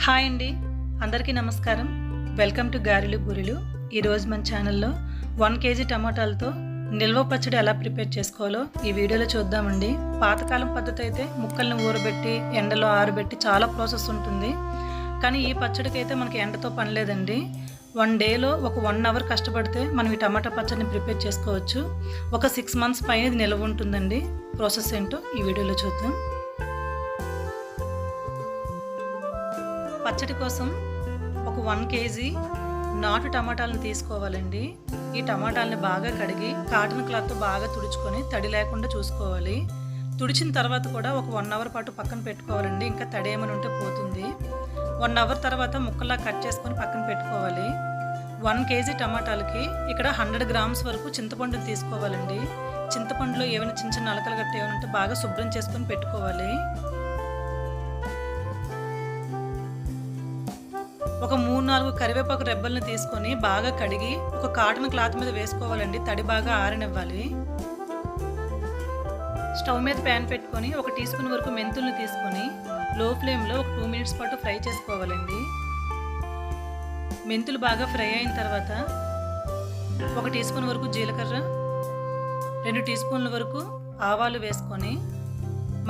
Hi అండి, అందరికీ నమస్కారం. వెల్కమ్ టు గారెలు బూరెలు. ఈరోజు మన ఛానల్లో 1 కేజీ టమాటాలతో నిల్వ పచ్చడి ఎలా ప్రిపేర్ చేసుకోవాలో ఈ వీడియోలో చూద్దామండి. పాతకాలం పద్ధతి అయితే ముక్కల్ని ఊరబెట్టి ఎండలో ఆరబెట్టి చాలా ప్రాసెస్ ఉంటుంది. కానీ ఈ పచ్చడికి అయితే మనకి ఎండతో పని లేదండి. 1 డేలో ఒక 1 అవర్ కష్టపడితే మనం ఈ టమాటా పచ్చడిని ప్రిపేర్ చేసుకోవచ్చు. ఒక 6 మంత్స్ పైన ఇది నిల్వ ఉంటుందండి. ప్రాసెస్ ఏంటో ఈ వీడియోలో చూద్దాం. పచ్చడి కోసం ఒక 1 కేజీ నాటు టమాటాలను తీసుకోవాలండి. ఈ టమాటాలని బాగా కడిగి కాటన్ క్లాత్తో బాగా తుడుచుకొని తడి లేకుండా చూసుకోవాలి. తుడిచిన తర్వాత కూడా ఒక 1 అవర్ పాటు పక్కన పెట్టుకోవాలండి. ఇంకా తడి ఏమైనా ఉంటే పోతుంది. 1 అవర్ తర్వాత ముక్కలా కట్ చేసుకొని పక్కన పెట్టుకోవాలి. 1 కేజీ టమాటాలకి ఇక్కడ 100 గ్రామ్స్ వరకు చింతపండుని తీసుకోవాలండి. చింతపండులో ఏమైనా చిన్న చిన్న అలకలు గట్ట ఏమైనా ఉంటే బాగా శుభ్రం చేసుకొని పెట్టుకోవాలి. ఒక 3-4 కరివేపాకు రెబ్బల్ని తీసుకొని బాగా కడిగి ఒక కాటన్ క్లాత్ మీద వేసుకోవాలండి. తడి బాగా ఆరనివ్వాలి. స్టవ్ మీద ప్యాన్ పెట్టుకొని 1 టీ స్పూన్ వరకు మెంతుల్ని తీసుకొని లో ఫ్లేమ్లో ఒక 2 మినిట్స్ పాటు ఫ్రై చేసుకోవాలండి. మెంతులు బాగా ఫ్రై అయిన తర్వాత 1 టీ స్పూన్ వరకు జీలకర్ర, 2 టీ స్పూన్ల వరకు ఆవాలు వేసుకొని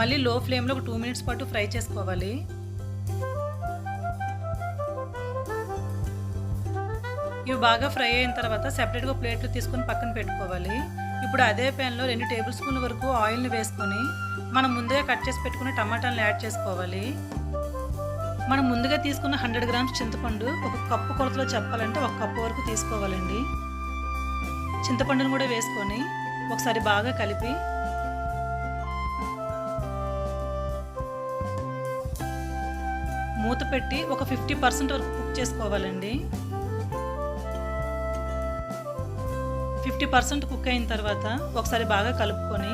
మళ్ళీ లో ఫ్లేమ్లో ఒక 2 మినిట్స్ పాటు ఫ్రై చేసుకోవాలి. ఇవి బాగా ఫ్రై అయిన తర్వాత సెపరేట్గా ప్లేట్లు తీసుకొని పక్కన పెట్టుకోవాలి. ఇప్పుడు అదే ప్యాన్లో 2 టేబుల్ స్పూన్ల వరకు ఆయిల్ని వేసుకొని మనం ముందుగా కట్ చేసి పెట్టుకున్న టమాటాలను యాడ్ చేసుకోవాలి. మనం ముందుగా తీసుకున్న 100 గ్రామ్స్ చింతపండు ఒక కప్పు కొలతలో చెప్పాలంటే 1 కప్పు వరకు తీసుకోవాలండి. చింతపండును కూడా వేసుకొని ఒకసారి బాగా కలిపి మూత పెట్టి ఒక 50% వరకు కుక్ చేసుకోవాలండి. 50% కుక్ అయిన తర్వాత ఒకసారి బాగా కలుపుకొని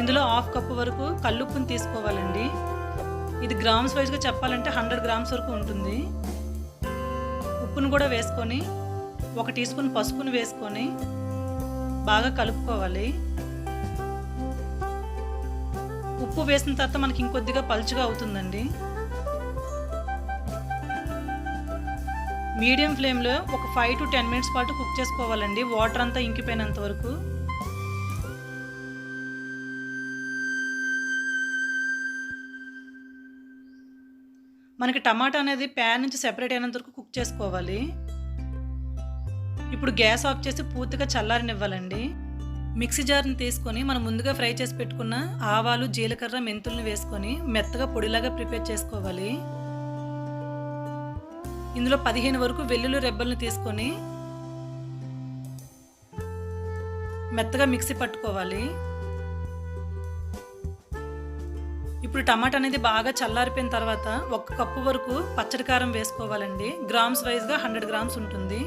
ఇందులో 1/2 కప్పు వరకు కల్లుప్పుని తీసుకోవాలండి. ఇది గ్రామ్స్ వైజ్గా చెప్పాలంటే 100 గ్రామ్స్ వరకు ఉంటుంది. ఉప్పును కూడా వేసుకొని 1 టీ స్పూన్ పసుపును వేసుకొని బాగా కలుపుకోవాలి. ఉప్పు వేసిన తర్వాత మనకి ఇంకొద్దిగా పలుచగా అవుతుందండి. మీడియం ఫ్లేమ్లో ఒక 5 to 10 మినిట్స్ పాటు కుక్ చేసుకోవాలండి. వాటర్ అంతా ఇంకిపోయినంత వరకు. మనకి టమాటా అనేది ప్యాన్ నుంచి సెపరేట్ అయినంత వరకు కుక్ చేసుకోవాలి. ఇప్పుడు గ్యాస్ ఆఫ్ చేసి పూర్తిగా చల్లారనివ్వాలండి. మిక్సీ జార్ని తీసుకొని మనం ముందుగా ఫ్రై చేసి పెట్టుకున్న ఆవాలు, జీలకర్ర, మెంతుల్ని వేసుకొని మెత్తగా పొడిలాగా ప్రిపేర్ చేసుకోవాలి. ఇందులో 15 వరకు వెల్లుల్లి రెబ్బల్ని తీసుకొని మెత్తగా మిక్సీ పట్టుకోవాలి. ఇప్పుడు టమాటా అనేది బాగా చల్లారిపోయిన తర్వాత 1 కప్పు వరకు పచ్చడి కారం వేసుకోవాలండి. గ్రామ్స్ వైజ్గా 100 గ్రామ్స్ ఉంటుంది.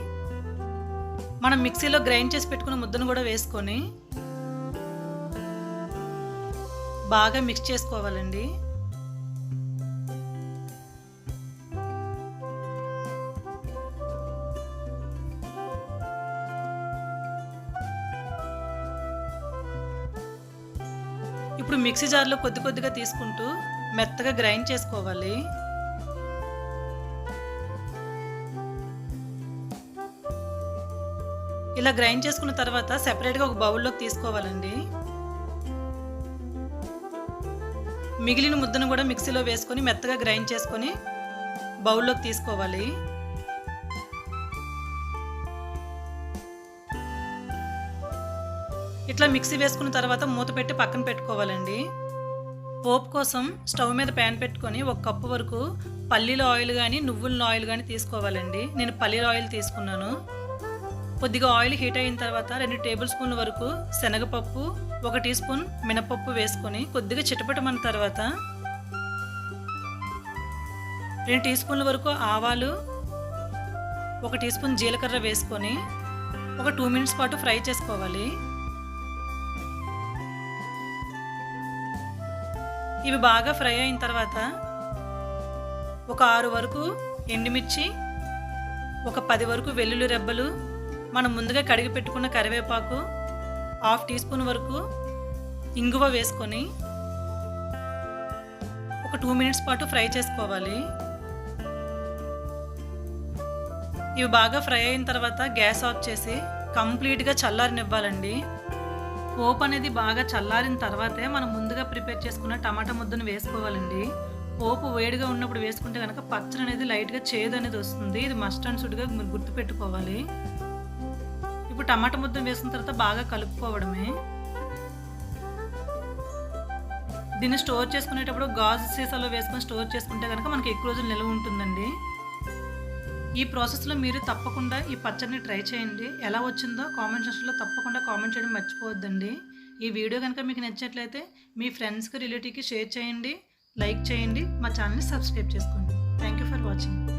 మనం మిక్సీలో గ్రైండ్ చేసి పెట్టుకున్న ముద్దను కూడా వేసుకొని బాగా మిక్స్ చేసుకోవాలండి. ఇప్పుడు మిక్సీ జార్లో కొద్ది కొద్దిగా తీసుకుంటూ మెత్తగా గ్రైండ్ చేసుకోవాలి. ఇలా గ్రైండ్ చేసుకున్న తర్వాత సెపరేట్గా ఒక బౌల్లోకి తీసుకోవాలండి. మిగిలిన ముద్దను కూడా మిక్సీలో వేసుకొని మెత్తగా గ్రైండ్ చేసుకొని బౌల్లోకి తీసుకోవాలి. ఇట్లా మిక్సీ వేసుకున్న తర్వాత మూత పెట్టి పక్కన పెట్టుకోవాలండి. పోపు కోసం స్టవ్ మీద ప్యాన్ పెట్టుకొని 1 కప్పు వరకు పల్లీల ఆయిల్ కానీ నువ్వుల ఆయిల్ కానీ తీసుకోవాలండి. నేను పల్లీల ఆయిల్ తీసుకున్నాను. కొద్దిగా ఆయిల్ హీట్ అయిన తర్వాత 2 టేబుల్ స్పూన్ల వరకు శనగపప్పు, 1 టీ స్పూన్ మినపప్పు వేసుకొని కొద్దిగా చిటపటమన్న తర్వాత 2 టీ స్పూన్ల వరకు ఆవాలు, 1 టీ స్పూన్ జీలకర్ర వేసుకొని ఒక 2 మినిట్స్ పాటు ఫ్రై చేసుకోవాలి. ఇవి బాగా ఫ్రై అయిన తర్వాత ఒక 6 వరకు ఎండుమిర్చి, ఒక 10 వరకు వెల్లుల్లి రెబ్బలు, మనం ముందుగా కడిగి పెట్టుకున్న కరివేపాకు, హాఫ్ టీ స్పూన్ వరకు ఇంగువ వేసుకొని ఒక 2 మినిట్స్ పాటు ఫ్రై చేసుకోవాలి. ఇవి బాగా ఫ్రై అయిన తర్వాత గ్యాస్ ఆఫ్ చేసి కంప్లీట్గా చల్లారనివ్వాలండి. పోపు అనేది బాగా చల్లారిన తర్వాతే మనం ముందుగా ప్రిపేర్ చేసుకున్న టమాటా ముద్దను వేసుకోవాలండి. పోపు వేడిగా ఉన్నప్పుడు వేసుకుంటే కనుక పచ్చడి అనేది లైట్గా చేదు అనేది వస్తుంది. ఇది మస్ట్ అండ్ షుడ్గా మీరు గుర్తుపెట్టుకోవాలి. ఇప్పుడు టమాటా ముద్దను వేసిన తర్వాత బాగా కలుపుకోవడమే. దీన్ని స్టోర్ చేసుకునేటప్పుడు గాజు సీసాలో వేసుకొని స్టోర్ చేసుకుంటే కనుక మనకి ఎక్కువ రోజులు నిల్వ ఉంటుందండి. ఈ ప్రాసెస్లో మీరు తప్పకుండా ఈ పచ్చడిని ట్రై చేయండి. ఎలా వచ్చిందో కామెంట్ సెక్షన్లో తప్పకుండా కామెంట్ చేయడం మర్చిపోవద్దండి. ఈ వీడియో కనుక మీకు నచ్చినట్లయితే మీ ఫ్రెండ్స్కి రిలేటివ్కి షేర్ చేయండి, లైక్ చేయండి, మా ఛానల్ని సబ్స్క్రైబ్ చేసుకోండి. Thank you for watching.